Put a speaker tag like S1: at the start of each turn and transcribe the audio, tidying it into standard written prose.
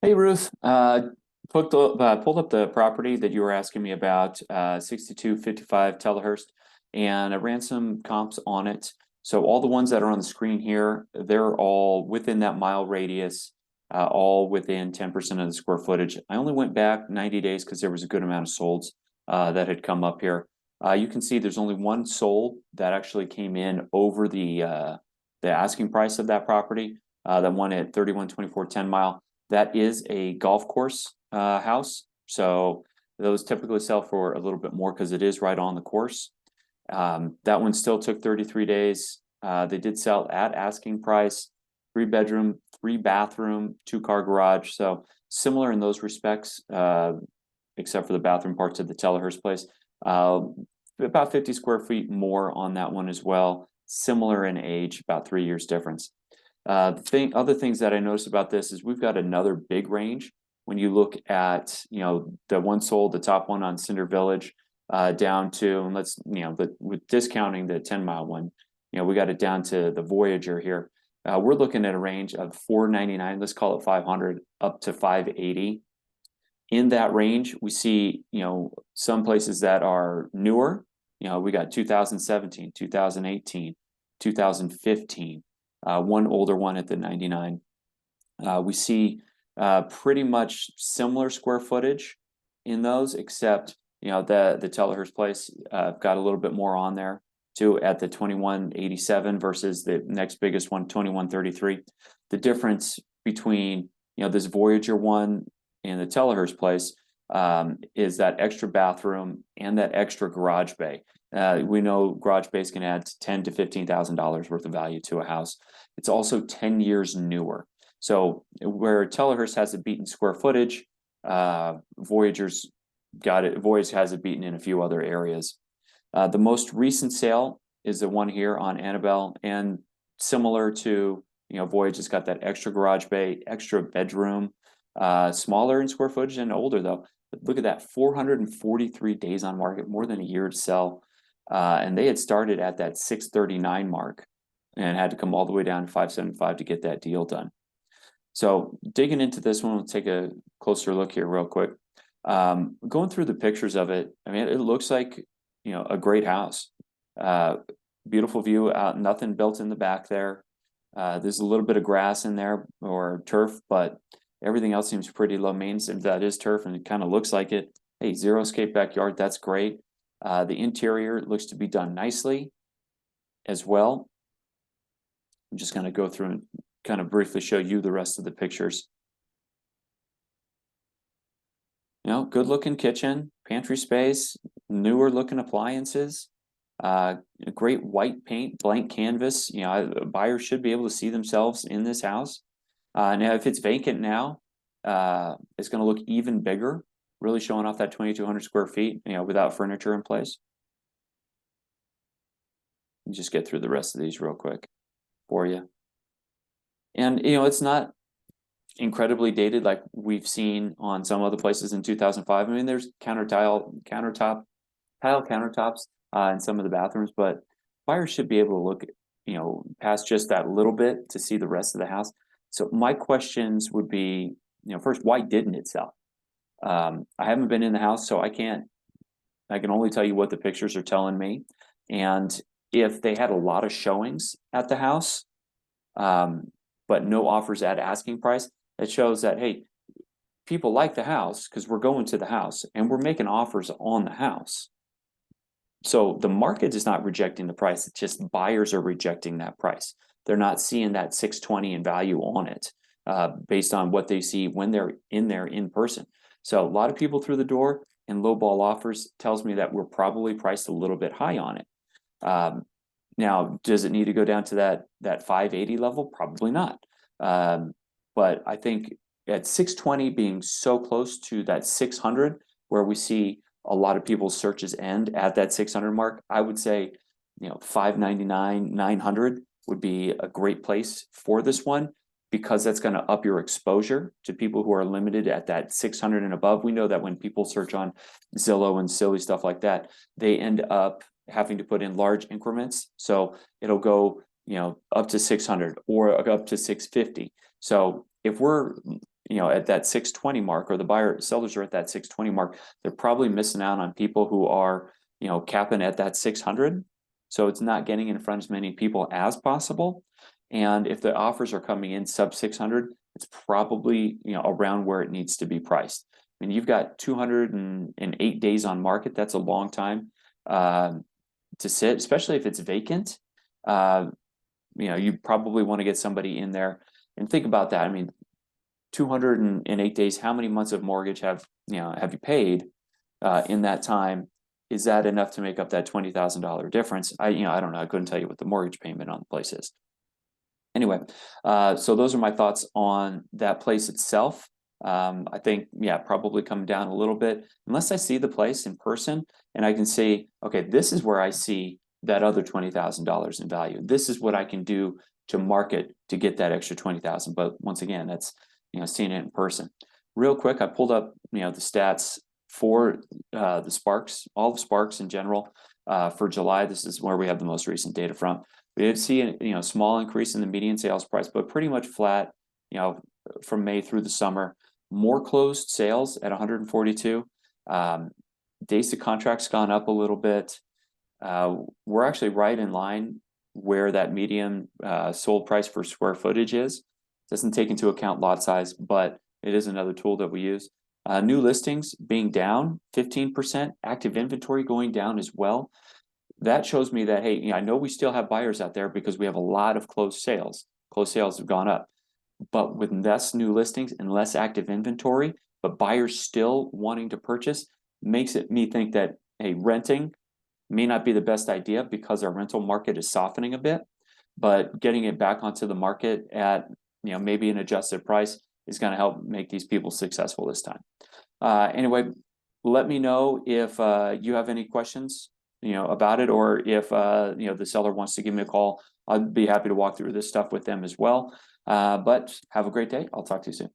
S1: Hey Ruth, pulled up the property that you were asking me about, 6255 Telehurst, and I ran some comps on it. So all the ones that are on the screen here, they're all within that mile radius, all within 10% of the square footage. I only went back 90 days because there was a good amount of solds that had come up here. You can see there's only one sold that actually came in over the asking price of that property, that one at 3124 10 mile. That is a golf course house. So those typically sell for a little bit more because it is right on the course. That one still took 33 days. They did sell at asking price, 3 bedroom, 3 bathroom, 2 car garage. So similar in those respects, except for the bathroom parts of the Telehurst place. About 50 square feet more on that one as well. Similar in age, about 3 years difference. Other things that I noticed about this is we've got another big range. When you look at, the one sold, the top one on Cinder Village, down to, and let's, with discounting the 10 mile one, we got it down to the Voyager here. We're looking at a range of 499, let's call it 500, up to 580. In that range, we see, some places that are newer. We got 2017, 2018, 2015. One older one at the 99. We see pretty much similar square footage in those, except the Telehurst place got a little bit more on there too at the 2187 versus the next biggest one, 2133. The difference between this Voyager one and the Telehurst place is that extra bathroom and that extra garage bay. We know garage bays can add $10,000 to $15,000 worth of value to a house. It's also 10 years newer. So where Telehurst has it beaten square footage, Voyager's got it. Voyage has it beaten in a few other areas. The most recent sale is the one here on Annabelle, and similar to Voyage has got that extra garage bay, extra bedroom, smaller in square footage and older though. But look at that, 443 days on market, more than a year to sell. And they had started at that 639 mark and had to come all the way down to 575 to get that deal done. So digging into this one, we'll take a closer look here real quick. Going through the pictures of it, I mean, it looks like, a great house. Beautiful view out, nothing built in the back there. There's a little bit of grass in there or turf, but everything else seems pretty low maintenance, and that is turf, and it kind of looks like it. Hey, zero escape backyard, that's great. The interior looks to be done nicely as well. I'm just going to go through and kind of briefly show you the rest of the pictures. Good looking kitchen, pantry space, newer looking appliances, great white paint, blank canvas. A buyer should be able to see themselves in this house. Now, if it's vacant now, it's going to look even bigger, really showing off that 2,200 square feet, without furniture in place. Just get through the rest of these real quick for you. And, it's not incredibly dated like we've seen on some other places in 2005. I mean, there's tile countertops in some of the bathrooms, but buyers should be able to look, past just that little bit to see the rest of the house. So my questions would be, first, why didn't it sell? I haven't been in the house, so I can only tell you what the pictures are telling me. And if they had a lot of showings at the house, but no offers at asking price, it shows that, hey, people like the house because we're going to the house and we're making offers on the house. So the market is not rejecting the price. It's just buyers are rejecting that price. They're not seeing that 620 in value on it, based on what they see when they're in there in person. So a lot of people through the door and lowball offers tells me that we're probably priced a little bit high on it. Now, does it need to go down to that 580 level? Probably not. But I think at 620 being so close to that 600, where we see a lot of people's searches end at that 600 mark, I would say, 599, 900 would be a great place for this one, because that's going to up your exposure to people who are limited at that 600 and above. We know that when people search on Zillow and silly stuff like that, they end up having to put in large increments. So it'll go, up to 600 or up to 650. So if we're, at that 620 mark, or the sellers are at that 620 mark, they're probably missing out on people who are, capping at that 600. So it's not getting in front of as many people as possible. And if the offers are coming in sub 600, it's probably, around where it needs to be priced. I mean, you've got 208 days on market. That's a long time to sit, especially if it's vacant. You probably want to get somebody in there and think about that. I mean, 208 days, how many months of mortgage have you paid in that time? Is that enough to make up that $20,000 difference? I don't know. I couldn't tell you what the mortgage payment on the place is. Anyway, so those are my thoughts on that place itself. I think, probably come down a little bit unless I see the place in person and I can see, okay, this is where I see that other $20,000 in value. This is what I can do to market to get that extra 20,000. But once again, that's, seeing it in person. Real quick, I pulled up, the stats for the Sparks, all the Sparks in general for July. This is where we have the most recent data from. We did see a small increase in the median sales price, but pretty much flat, from May through the summer. More closed sales at 142. Days to contracts gone up a little bit. We're actually right in line where that median sold price per square footage is. Doesn't take into account lot size, but it is another tool that we use. New listings being down 15%, active inventory going down as well. That shows me that, hey, I know we still have buyers out there because we have a lot of closed sales. Closed sales have gone up, but with less new listings and less active inventory, but buyers still wanting to purchase, makes me think that, hey, renting may not be the best idea because our rental market is softening a bit, but getting it back onto the market at, maybe an adjusted price is going to help make these people successful this time. Anyway, let me know if you have any questions, about it, or if, the seller wants to give me a call. I'd be happy to walk through this stuff with them as well. But have a great day. I'll talk to you soon.